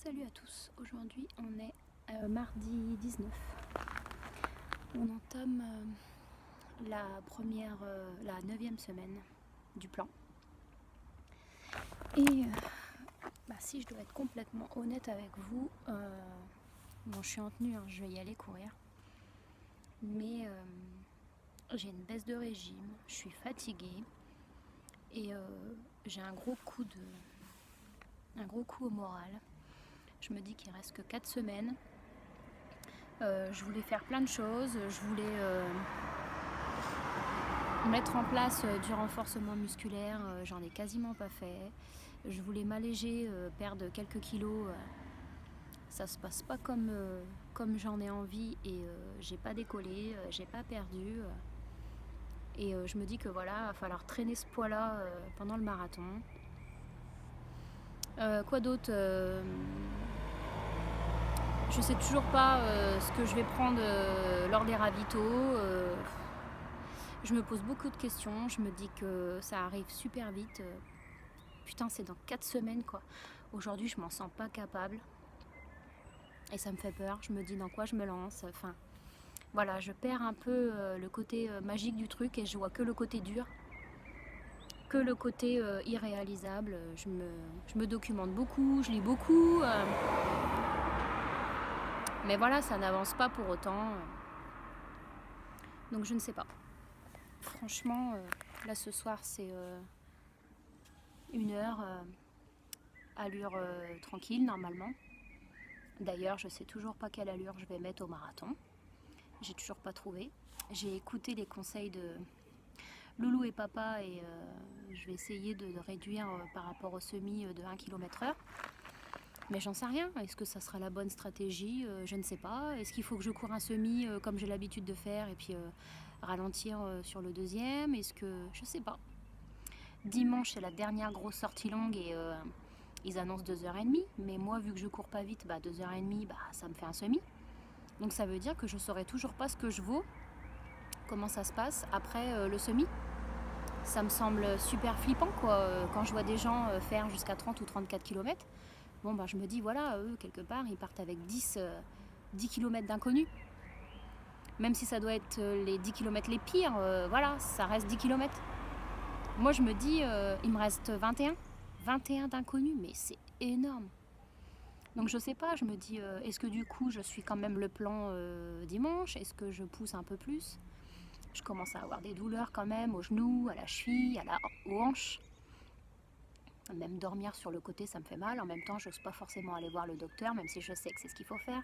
Salut à tous, aujourd'hui on est mardi 19. On entame la 9e semaine du plan. Et si je dois être complètement honnête avec vous, bon je suis en tenue, hein, je vais y aller courir. Mais j'ai une baisse de régime, je suis fatiguée et j'ai un gros coup au moral. Je me dis qu'il reste que 4 semaines. Je voulais faire plein de choses. Je voulais mettre en place du renforcement musculaire. J'en ai quasiment pas fait. Je voulais m'alléger, perdre quelques kilos. Ça se passe pas comme j'en ai envie et j'ai pas décollé, j'ai pas perdu. Et je me dis que voilà, il va falloir traîner ce poids-là pendant le marathon. Quoi d'autre Je sais toujours pas ce que je vais prendre lors des ravitaux. Je me pose beaucoup de questions. Je me dis que ça arrive super vite. Putain, c'est dans 4 semaines quoi. Aujourd'hui, je m'en sens pas capable. Et ça me fait peur. Je me dis dans quoi je me lance. Enfin, voilà, je perds un peu le côté magique du truc et je vois que le côté dur. Que le côté irréalisable. Je me documente beaucoup, je lis beaucoup. Mais voilà, ça n'avance pas pour autant. Donc je ne sais pas. Franchement, là ce soir c'est 1 heure, allure tranquille normalement. D'ailleurs, je sais toujours pas quelle allure je vais mettre au marathon. J'ai toujours pas trouvé. J'ai écouté les conseils de Loulou et Papa et je vais essayer de réduire par rapport au semi de 1 km/h. Mais j'en sais rien. Est-ce que ça sera la bonne stratégie? Je ne sais pas. Est-ce qu'il faut que je cours un semi comme j'ai l'habitude de faire et puis ralentir sur le deuxième? Est-ce que... Je sais pas. Dimanche, c'est la dernière grosse sortie longue et ils annoncent 2h30. Mais moi, vu que je cours pas vite, 2h30, ça me fait un semi. Donc ça veut dire que je saurais toujours pas ce que je vaux, comment ça se passe après le semi. Ça me semble super flippant quoi, quand je vois des gens faire jusqu'à 30 ou 34 km. Bon je me dis voilà, eux quelque part ils partent avec 10 km d'inconnus. Même si ça doit être les 10 km les pires, voilà, ça reste 10 km. Moi je me dis il me reste 21 d'inconnus, mais c'est énorme. Donc je sais pas, je me dis est-ce que du coup je suis quand même le plan dimanche? Est-ce que je pousse un peu plus? Je commence à avoir des douleurs quand même aux genoux, à la cheville, aux hanches. Même dormir sur le côté, ça me fait mal. En même temps, je n'ose pas forcément aller voir le docteur, même si je sais que c'est ce qu'il faut faire.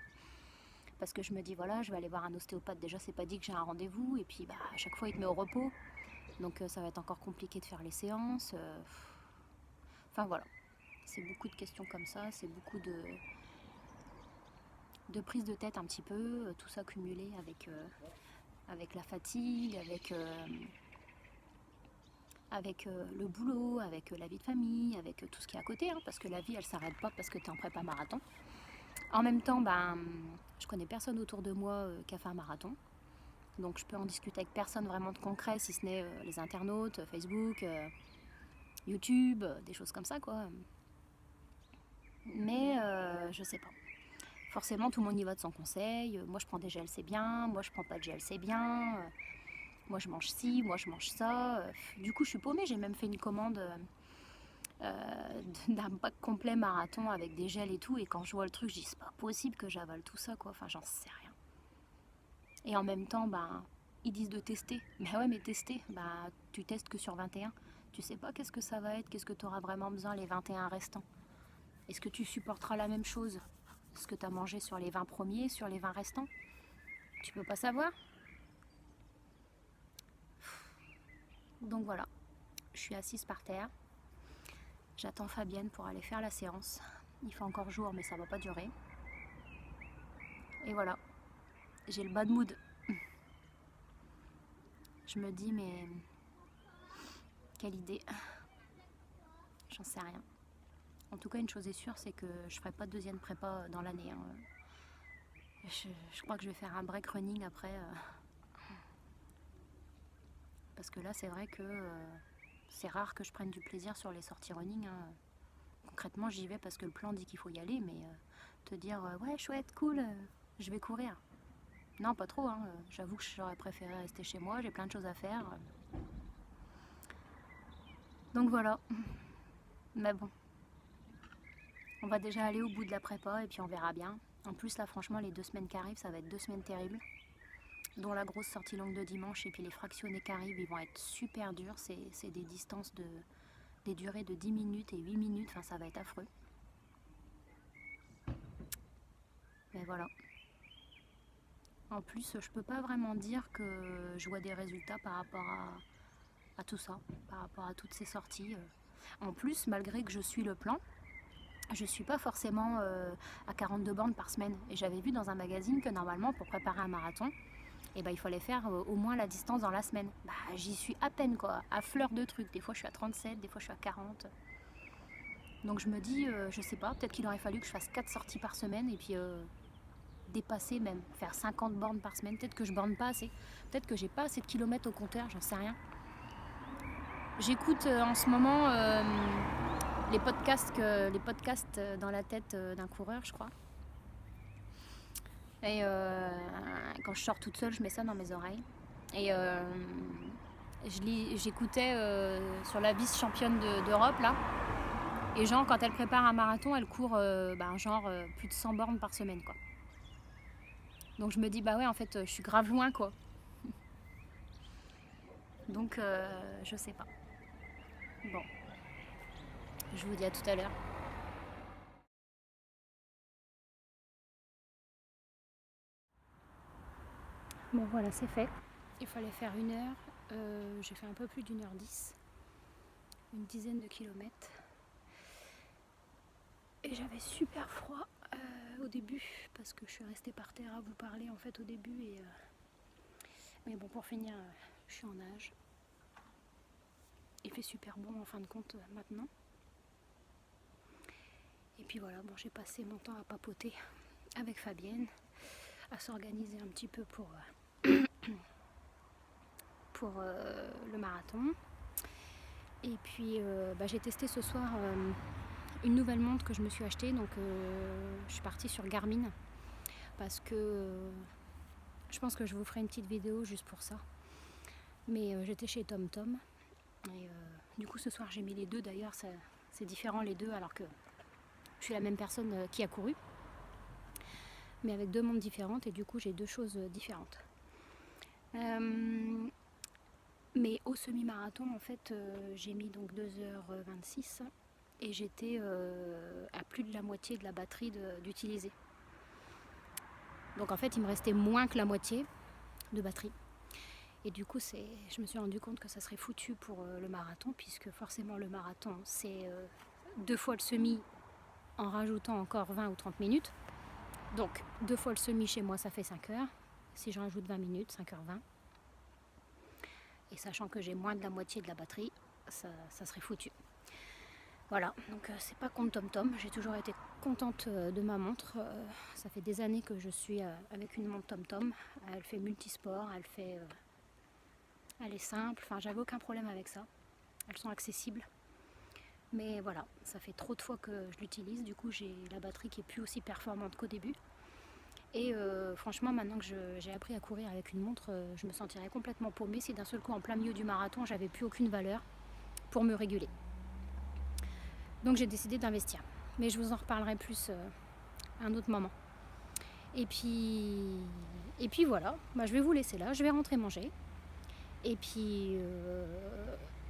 Parce que je me dis, voilà, je vais aller voir un ostéopathe. Déjà, c'est pas dit que j'ai un rendez-vous. Et puis, à chaque fois, il te met au repos. Donc, ça va être encore compliqué de faire les séances. Enfin, voilà. C'est beaucoup de questions comme ça. C'est beaucoup de prise de tête un petit peu. Tout ça cumulé avec la fatigue, avec le boulot, avec la vie de famille, avec tout ce qui est à côté, hein, parce que la vie elle s'arrête pas parce que tu es en prépa marathon. En même temps, je connais personne autour de moi qui a fait un marathon, donc je peux en discuter avec personne vraiment de concret, si ce n'est les internautes, Facebook, YouTube, des choses comme ça quoi. Mais je sais pas. Forcément, tout le monde y va de son conseil. Moi, je prends des gels, c'est bien. Moi, je prends pas de gel, c'est bien. Moi, je mange ci, moi, je mange ça. Du coup, je suis paumée. J'ai même fait une commande d'un pack complet marathon avec des gels et tout. Et quand je vois le truc, je dis c'est pas possible que j'avale tout ça, quoi. Enfin, j'en sais rien. Et en même temps, ils disent de tester. Mais ouais, mais tester, tu testes que sur 21. Tu sais pas qu'est-ce que ça va être, qu'est-ce que tu auras vraiment besoin les 21 restants. Est-ce que tu supporteras la même chose? Ce que tu as mangé sur les 20 premiers, sur les 20 restants? Tu peux pas savoir. Donc voilà, je suis assise par terre. J'attends Fabienne pour aller faire la séance. Il fait encore jour, mais ça va pas durer. Et voilà, j'ai le bad mood. Je me dis, mais quelle idée. J'en sais rien. En tout cas, une chose est sûre, c'est que je ferai pas de deuxième prépa dans l'année. Hein. Je crois que je vais faire un break running après. Parce que là, c'est vrai que c'est rare que je prenne du plaisir sur les sorties running. Hein. Concrètement, j'y vais parce que le plan dit qu'il faut y aller, mais te dire ouais chouette, cool, je vais courir. Non, pas trop, hein. J'avoue que j'aurais préféré rester chez moi, j'ai plein de choses à faire. Donc voilà. Mais bon. On va déjà aller au bout de la prépa et puis on verra bien. En plus là franchement les 2 semaines qui arrivent, ça va être 2 semaines terribles. Dont la grosse sortie longue de dimanche et puis les fractionnés qui arrivent, ils vont être super durs. C'est des distances des durées de 10 minutes et 8 minutes, enfin ça va être affreux. Mais voilà. En plus, je peux pas vraiment dire que je vois des résultats par rapport à tout ça, par rapport à toutes ces sorties. En plus, malgré que je suis le plan, je suis pas forcément à 42 bornes par semaine. Et j'avais vu dans un magazine que normalement, pour préparer un marathon, eh ben, il fallait faire au moins la distance dans la semaine. Bah, j'y suis à peine, quoi, à fleur de trucs. Des fois, je suis à 37, des fois, je suis à 40. Donc je me dis, je sais pas, peut-être qu'il aurait fallu que je fasse 4 sorties par semaine et puis dépasser même, faire 50 bornes par semaine. Peut-être que je borne pas assez, peut-être que j'ai pas assez de kilomètres au compteur, j'en sais rien. J'écoute en ce moment les podcasts dans la tête d'un coureur, je crois. Et quand je sors toute seule, je mets ça dans mes oreilles. Et j'écoutais sur la vice-championne d'Europe là. Et genre quand elle prépare un marathon, elle court plus de 100 bornes par semaine, quoi. Donc je me dis bah ouais en fait je suis grave loin, quoi. Donc je sais pas. Bon. Je vous dis à tout à l'heure. Bon voilà, c'est fait. Il fallait faire 1 heure. J'ai fait un peu plus d'1h10. Une dizaine de kilomètres. Et j'avais super froid au début parce que je suis restée par terre à vous parler en fait au début. Mais bon, pour finir, je suis en nage. Il fait super bon en fin de compte maintenant. Et puis voilà, bon, j'ai passé mon temps à papoter avec Fabienne, à s'organiser un petit peu pour le marathon. Et puis j'ai testé ce soir une nouvelle montre que je me suis achetée. Donc je suis partie sur Garmin parce que je pense que je vous ferai une petite vidéo juste pour ça. Mais j'étais chez TomTom et du coup ce soir j'ai mis les deux. D'ailleurs c'est différent les deux alors que je suis la même personne qui a couru, mais avec 2 montres différentes et du coup j'ai 2 choses différentes. Mais au semi-marathon en fait j'ai mis donc 2h26 et j'étais à plus de la moitié de la batterie d'utiliser. Donc en fait il me restait moins que la moitié de batterie. Et du coup je me suis rendu compte que ça serait foutu pour le marathon, puisque forcément le marathon c'est 2 fois le semi en rajoutant encore 20 ou 30 minutes. Donc 2 fois le semi chez moi ça fait 5 heures. Si je rajoute 20 minutes, 5h20. Et sachant que j'ai moins de la moitié de la batterie, ça serait foutu. Voilà, donc c'est pas contre TomTom, j'ai toujours été contente de ma montre. Ça fait des années que je suis avec une montre TomTom. Elle fait multisport, elle est simple, enfin j'avais aucun problème avec ça. Elles sont accessibles. Mais voilà, ça fait trop de fois que je l'utilise, du coup j'ai la batterie qui est plus aussi performante qu'au début. Et franchement, maintenant que j'ai appris à courir avec une montre, je me sentirais complètement paumée si d'un seul coup, en plein milieu du marathon, j'avais plus aucune valeur pour me réguler. Donc j'ai décidé d'investir. Mais je vous en reparlerai plus à un autre moment. Et puis voilà, je vais vous laisser là, je vais rentrer manger. Et puis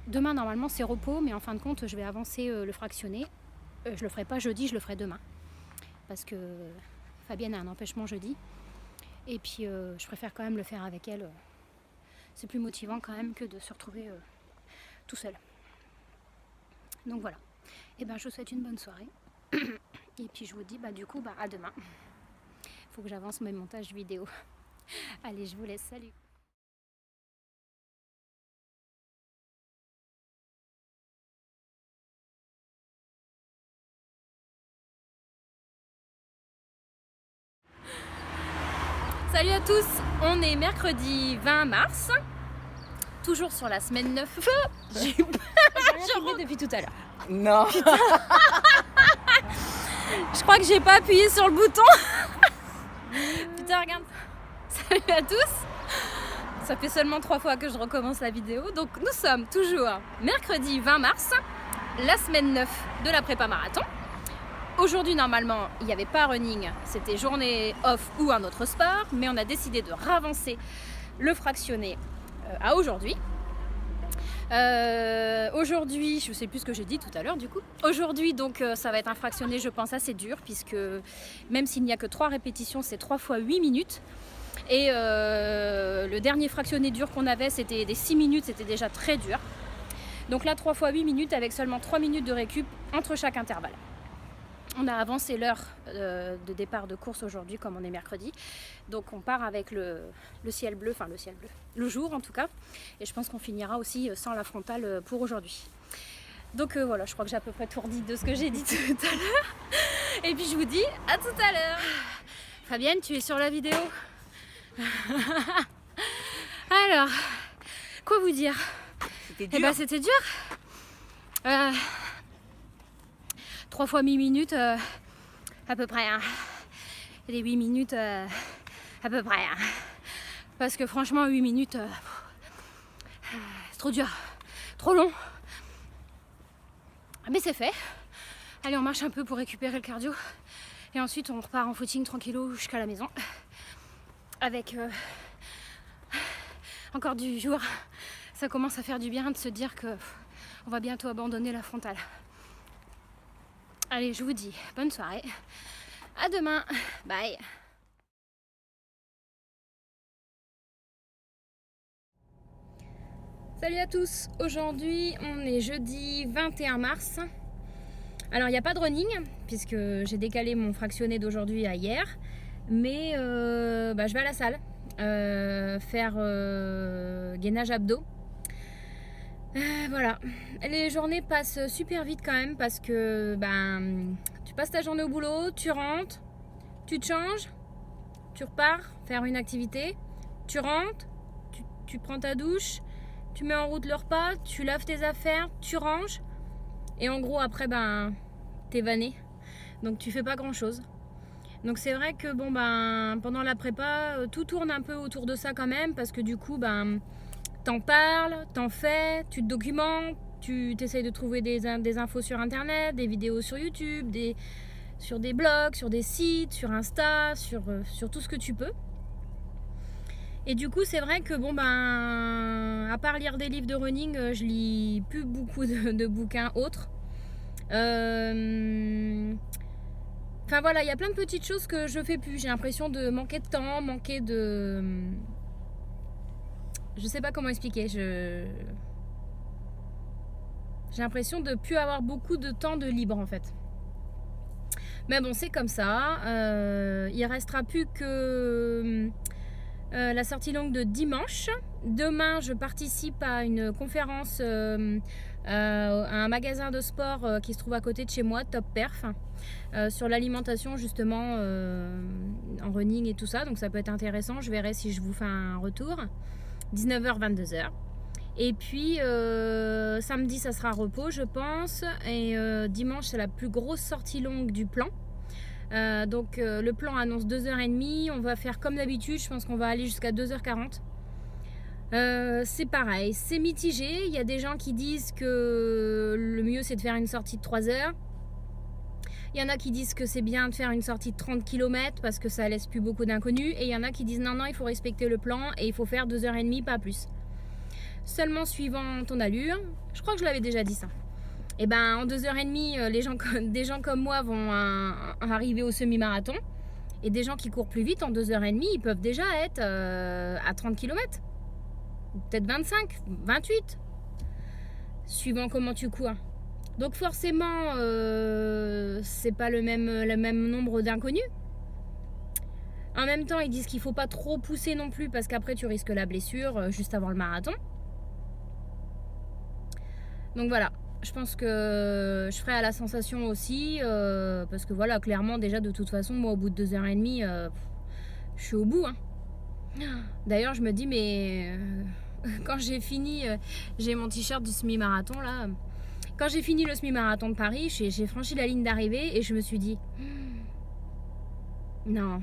demain, normalement, c'est repos, mais en fin de compte, je vais avancer le fractionné. Je le ferai pas jeudi, je le ferai demain. Parce que Fabienne a un empêchement jeudi. Et puis je préfère quand même le faire avec elle. C'est plus motivant quand même que de se retrouver tout seul. Donc voilà. Et je vous souhaite une bonne soirée. Et puis je vous dis du coup à demain. Faut que j'avance mes montages vidéo. Allez, je vous laisse, salut. Salut à tous, on est mercredi 20 mars, toujours sur la semaine 9. J'ai rien filmé depuis tout à l'heure. Non. Je crois que j'ai pas appuyé sur le bouton. Putain, regarde. Salut à tous. Ça fait seulement 3 fois que je recommence la vidéo. Donc nous sommes toujours mercredi 20 mars, la semaine 9 de la prépa marathon. Aujourd'hui, normalement, il n'y avait pas running, c'était journée off ou un autre sport, mais on a décidé de ravancer le fractionné à aujourd'hui. Aujourd'hui, je ne sais plus ce que j'ai dit tout à l'heure du coup. Aujourd'hui, donc, ça va être un fractionné, je pense, assez dur, puisque même s'il n'y a que 3 répétitions, c'est 3 fois 8 minutes. Et le dernier fractionné dur qu'on avait, c'était des 6 minutes, c'était déjà très dur. Donc là, 3 fois 8 minutes avec seulement 3 minutes de récup entre chaque intervalle. On a avancé l'heure de départ de course aujourd'hui, comme on est mercredi. Donc on part avec le ciel bleu, enfin le ciel bleu, le jour en tout cas. Et je pense qu'on finira aussi sans la frontale pour aujourd'hui. Donc voilà, je crois que j'ai à peu près tout redit de ce que j'ai dit tout à l'heure. Et puis je vous dis à tout à l'heure. Fabienne, tu es sur la vidéo? Alors, quoi vous dire? C'était dur. Eh ben c'était dur. 3 fois 8 minutes à peu près. Hein. Et les 8 minutes à peu près. Hein. Parce que franchement 8 minutes c'est trop dur, trop long. Mais c'est fait. Allez, on marche un peu pour récupérer le cardio. Et ensuite on repart en footing tranquillou jusqu'à la maison. Avec encore du jour. Ça commence à faire du bien de se dire que on va bientôt abandonner la frontale. Allez, je vous dis bonne soirée. À demain. Bye. Salut à tous. Aujourd'hui, on est jeudi 21 mars. Alors, il n'y a pas de running puisque j'ai décalé mon fractionné d'aujourd'hui à hier. Mais je vais à la salle faire gainage abdos. Voilà, les journées passent super vite quand même parce que tu passes ta journée au boulot, tu rentres, tu te changes, tu repars faire une activité, tu rentres, tu prends ta douche, tu mets en route le repas, tu laves tes affaires, tu ranges et en gros après t'es vanné, donc tu fais pas grand chose. Donc c'est vrai que pendant la prépa tout tourne un peu autour de ça quand même parce que du coup t'en parles, t'en fais, tu te documentes, tu t'essayes de trouver des infos sur internet, des vidéos sur YouTube, sur des blogs, sur des sites, sur Insta, sur tout ce que tu peux. Et du coup c'est vrai que à part lire des livres de running, je lis plus beaucoup de bouquins autres. Enfin voilà, il y a plein de petites choses que je fais plus. J'ai l'impression de manquer de temps, je sais pas comment expliquer. J'ai l'impression de plus avoir beaucoup de temps de libre en fait. Mais bon, c'est comme ça. Il restera plus que la sortie longue de dimanche. Demain, je participe à une conférence à un magasin de sport qui se trouve à côté de chez moi, Top Perf, sur l'alimentation justement en running et tout ça. Donc ça peut être intéressant. Je verrai si je vous fais un retour. 19h, 22h. Et puis samedi ça sera repos je pense. Et dimanche c'est la plus grosse sortie longue du plan. Donc le plan annonce 2h30. On va faire comme d'habitude. Je pense qu'on va aller jusqu'à 2h40. C'est pareil, c'est mitigé. Il y a des gens qui disent que le mieux c'est de faire une sortie de 3h. Il y en a qui disent que c'est bien de faire une sortie de 30 km parce que ça laisse plus beaucoup d'inconnus. Et il y en a qui disent non, il faut respecter le plan et il faut faire 2h30, pas plus. Seulement suivant ton allure. Je crois que je l'avais déjà dit ça. Et en 2h30, des gens comme moi vont arriver au semi-marathon. Et des gens qui courent plus vite en 2h30, ils peuvent déjà être à 30 km. Peut-être 25, 28. Suivant comment tu cours. Donc forcément, c'est pas le même nombre d'inconnus. En même temps, ils disent qu'il faut pas trop pousser non plus parce qu'après tu risques la blessure juste avant le marathon. Donc voilà, je pense que je ferai à la sensation aussi parce que voilà, clairement déjà de toute façon, moi au bout de 2h30, je suis au bout. Hein. D'ailleurs, je me dis mais quand j'ai fini, j'ai mon t-shirt du semi-marathon là. quand j'ai fini le semi-marathon de Paris, j'ai franchi la ligne d'arrivée et je me suis dit non,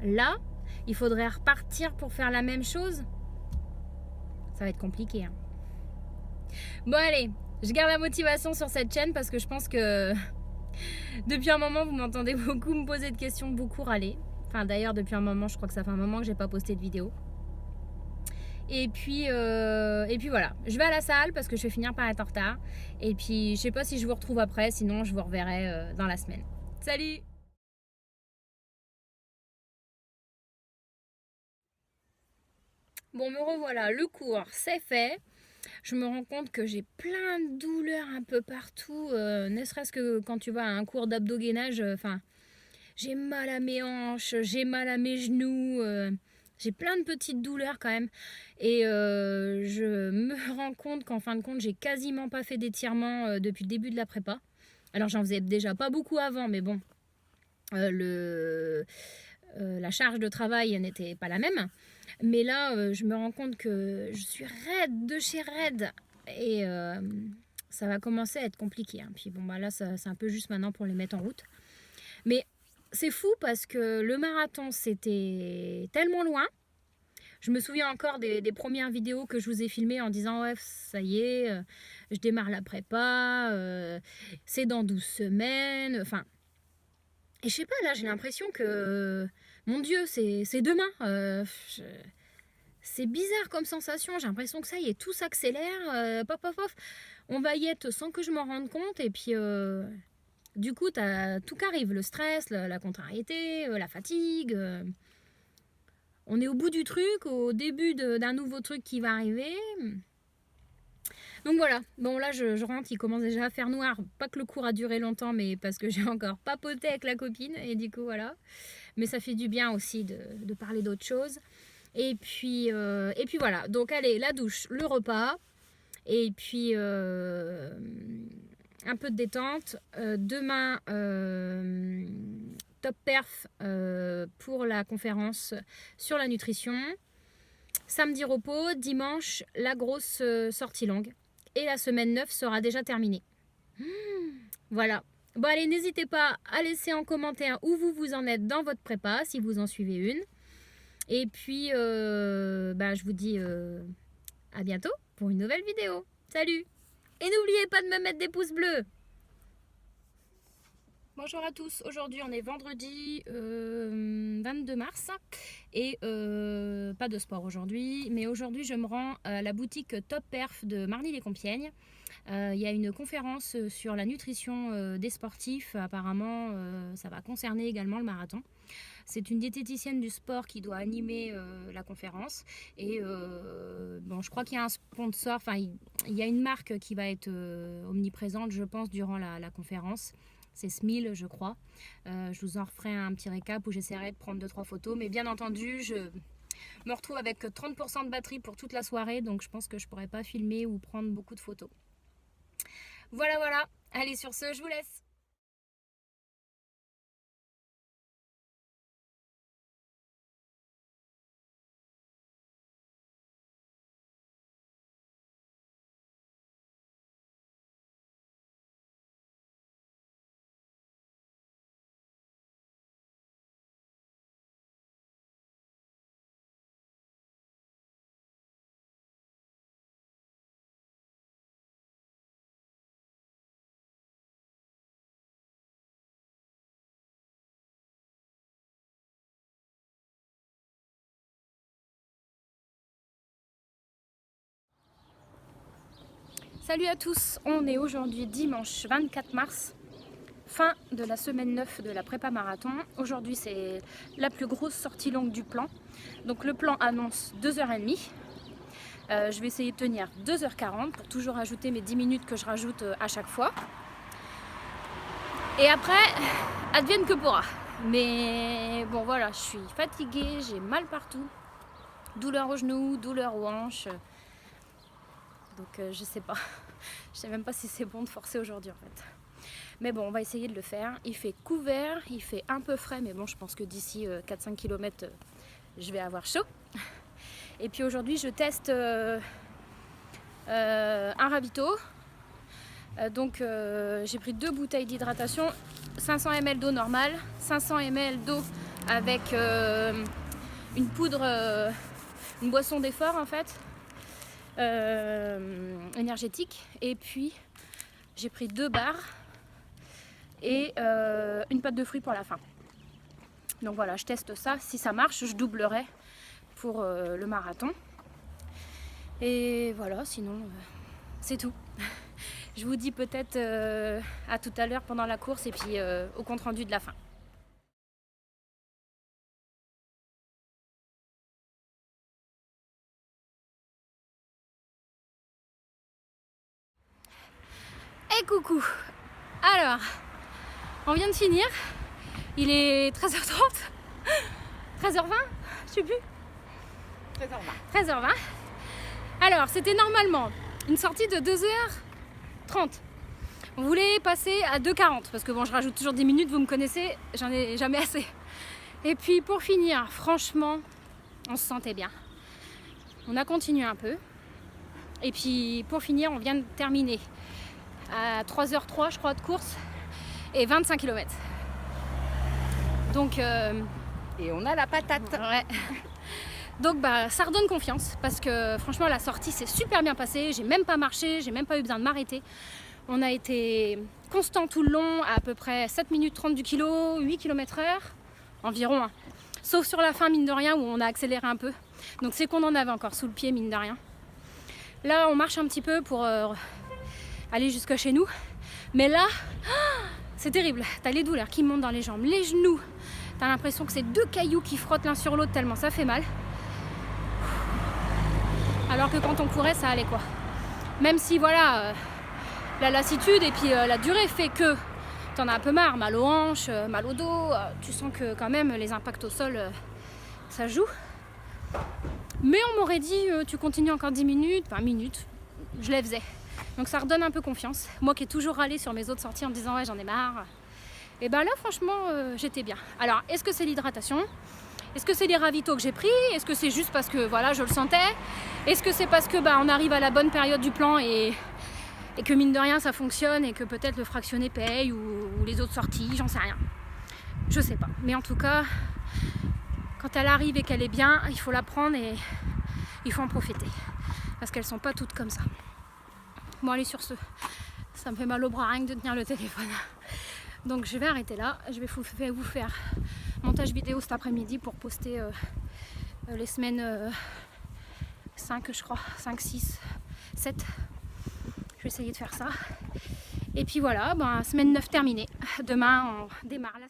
là, il faudrait repartir pour faire la même chose. Ça va être compliqué. Hein. Bon allez, je garde la motivation sur cette chaîne parce que je pense que depuis un moment, vous m'entendez beaucoup me poser de questions, beaucoup râler. Enfin d'ailleurs, depuis un moment, je crois que ça fait un moment que j'ai pas posté de vidéo. Et puis voilà, je vais à la salle parce que je vais finir par être en retard. Et puis je sais pas si je vous retrouve après, sinon je vous reverrai dans la semaine. Salut! Bon, me revoilà, le cours c'est fait. Je me rends compte que j'ai plein de douleurs un peu partout, ne serait-ce que quand tu vas à un cours d'abdos-gainage, j'ai mal à mes hanches, j'ai mal à mes genoux, j'ai plein de petites douleurs quand même. Et je me rends compte qu'en fin de compte, j'ai quasiment pas fait d'étirement depuis le début de la prépa. Alors j'en faisais déjà pas beaucoup avant, mais bon, la charge de travail n'était pas la même. Mais là, je me rends compte que je suis raide de chez raide. Et ça va commencer à être compliqué. Hein. Puis bon, bah là, c'est un peu juste maintenant pour les mettre en route. Mais c'est fou parce que le marathon, c'était tellement loin. Je me souviens encore des premières vidéos que je vous ai filmées en disant « Ouais, ça y est, je démarre la prépa, c'est dans 12 semaines. » Enfin, et je sais pas, là, j'ai l'impression que, mon Dieu, c'est demain. C'est bizarre comme sensation. J'ai l'impression que ça y est, tout s'accélère. Paf, paf, paf. On va y être sans que je m'en rende compte. Et puis, du coup, t'as tout qui arrive. Le stress, la contrariété, la fatigue. On est au bout du truc, au début d'un nouveau truc qui va arriver. Donc voilà, bon là je rentre, il commence déjà à faire noir. Pas que le cours a duré longtemps, mais parce que j'ai encore papoté avec la copine. Et du coup voilà. Mais ça fait du bien aussi de parler d'autre chose. Et puis voilà, donc allez, la douche, le repas. Et puis un peu de détente. Demain, top perf pour la conférence sur la nutrition. Samedi repos, dimanche la grosse sortie longue. Et la semaine 9 sera déjà terminée. Voilà. Bon allez, n'hésitez pas à laisser en commentaire où vous en êtes dans votre prépa, si vous en suivez une. Et puis, je vous dis à bientôt pour une nouvelle vidéo. Salut! Et n'oubliez pas de me mettre des pouces bleus. Bonjour à tous, aujourd'hui on est vendredi 22 mars et pas de sport aujourd'hui, mais aujourd'hui je me rends à la boutique Top Perf de Marny-les-Compiègnes. Il y a une conférence sur la nutrition des sportifs, apparemment ça va concerner également le marathon. C'est une diététicienne du sport qui doit animer la conférence et je crois qu'il y a un sponsor, enfin il y a une marque qui va être omniprésente je pense durant la conférence. C'est Smil, je crois. Je vous en referai un petit récap où j'essaierai de prendre 2-3 photos. Mais bien entendu, je me retrouve avec 30% de batterie pour toute la soirée. Donc je pense que je ne pourrai pas filmer ou prendre beaucoup de photos. Voilà. Allez, sur ce, je vous laisse. Salut à tous, on est aujourd'hui dimanche 24 mars, fin de la semaine 9 de la prépa marathon. Aujourd'hui c'est la plus grosse sortie longue du plan. Donc le plan annonce 2h30. Je vais essayer de tenir 2h40 pour toujours ajouter mes 10 minutes que je rajoute à chaque fois. Et après, advienne que pourra. Mais bon voilà, je suis fatiguée, j'ai mal partout. Douleur aux genoux, douleur aux hanches. Donc je sais pas. Je sais même pas si c'est bon de forcer aujourd'hui en fait. Mais bon, on va essayer de le faire. Il fait couvert, il fait un peu frais, mais bon, je pense que d'ici 4-5 km, je vais avoir chaud. Et puis aujourd'hui, je teste un ravito. Donc j'ai pris 2 bouteilles d'hydratation, 500 ml d'eau normale, 500 ml d'eau avec une poudre, une boisson d'effort en fait, énergétique. Et puis j'ai pris 2 barres et une pâte de fruits pour la fin. Donc voilà, je teste ça. Si ça marche, je doublerai pour le marathon. Et voilà, sinon c'est tout. Je vous dis peut-être à tout à l'heure pendant la course et puis au compte rendu de la fin. Et coucou! Alors, on vient de finir. Il est 13h30, 13h20, je sais plus. 13h20. 13h20. Alors, c'était normalement une sortie de 2h30. On voulait passer à 2h40 parce que bon, je rajoute toujours 10 minutes, vous me connaissez, j'en ai jamais assez. Et puis pour finir, franchement, on se sentait bien. On a continué un peu. Et puis pour finir, on vient de terminer à 3h03, je crois, de course et 25 km. Donc et on a la patate. Ouais. Donc ça redonne confiance parce que franchement la sortie s'est super bien passée, j'ai même pas marché, j'ai même pas eu besoin de m'arrêter. On a été constant tout le long, à peu près 7 minutes 30 du kilo, 8 km/h environ, hein. Sauf sur la fin mine de rien où on a accéléré un peu. Donc c'est qu'on en avait encore sous le pied mine de rien. Là on marche un petit peu pour aller jusqu'à chez nous. Mais là, c'est terrible, t'as les douleurs qui montent dans les jambes, les genoux. T'as l'impression que c'est 2 cailloux qui frottent l'un sur l'autre tellement ça fait mal. Alors que quand on courait, ça allait quoi. Même si voilà, la lassitude et puis la durée fait que t'en as un peu marre, mal aux hanches, mal au dos. Tu sens que quand même les impacts au sol, ça joue. Mais on m'aurait dit, tu continues encore 10 minutes, 20 minutes, je les faisais. Donc ça redonne un peu confiance. Moi qui ai toujours râlé sur mes autres sorties en me disant ouais j'en ai marre. Et ben là franchement j'étais bien. Alors est-ce que c'est l'hydratation? Est-ce que c'est les ravitaux que j'ai pris? Est-ce que c'est juste parce que voilà je le sentais? Est-ce que c'est parce que on arrive à la bonne période du plan et que mine de rien ça fonctionne et que peut-être le fractionné paye ou les autres sorties, j'en sais rien. Je sais pas. Mais en tout cas, quand elle arrive et qu'elle est bien, il faut la prendre et il faut en profiter. Parce qu'elles sont pas toutes comme ça. Bon allez sur ce, ça me fait mal au bras rien que de tenir le téléphone. Donc je vais arrêter là, je vais vous faire montage vidéo cet après-midi pour poster les semaines 5 je crois, 5, 6, 7. Je vais essayer de faire ça. Et puis voilà, semaine 9 terminée. Demain on démarre la